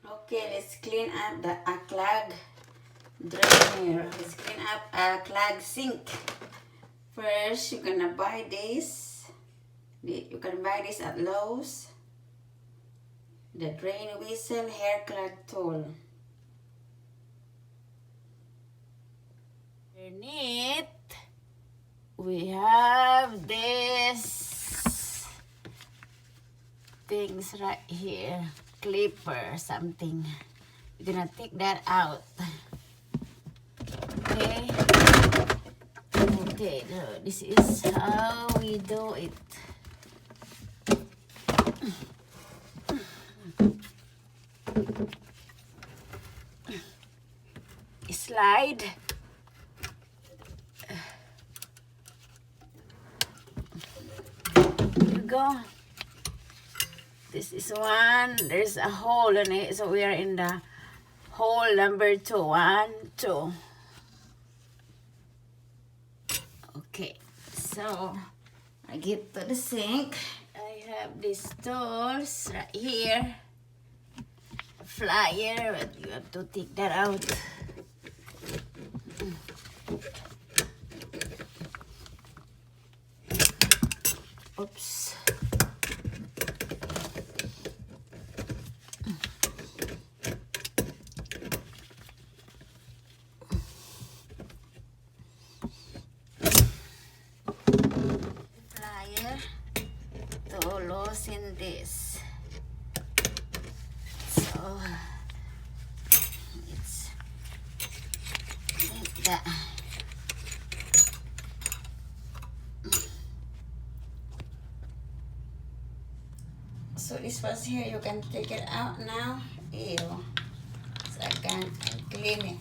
Okay, let's clean up the clogged drainer. Let's clean up a clogged sink. First, you're gonna buy this. You can buy this at Lowe's. The drain whistle hair clog tool. Underneath, we have this things right here, clipper something. We're gonna take that out. Okay. Okay, so this is how we do it. Slide. Here you go. This is one. There's a hole in it, so we are in the hole number 2. 1, 2. Okay, so I get to the sink. I have these tools right here. A flyer, but you have to take that out. Oops. Flyer to loosen this. So it's like that. So this was here, you can take it out now. Ew. So I can clean it.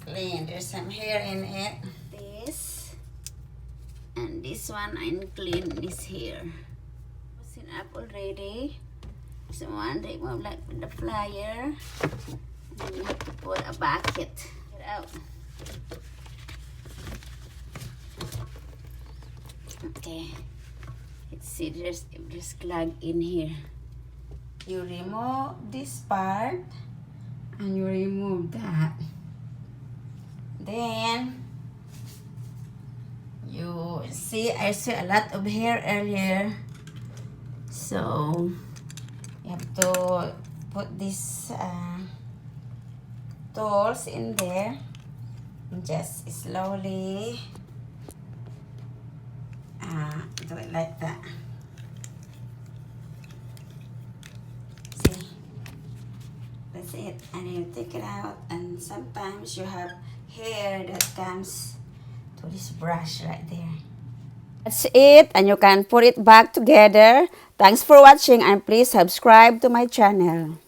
Clean. There's some hair in it. This. And this one I clean this hair. It's it up already. So one they move like with the flyer. And you have to put a bucket. Get out. Okay. Let's see, there's clog in here. You remove this part and you remove that. Then you see, I see a lot of hair earlier. So you have to put these tools in there. Just slowly. Do it like that. See? That's it. And you take it out, and sometimes you have hair that comes to this brush right there. That's it, and you can put it back together. Thanks for watching, and please subscribe to my channel.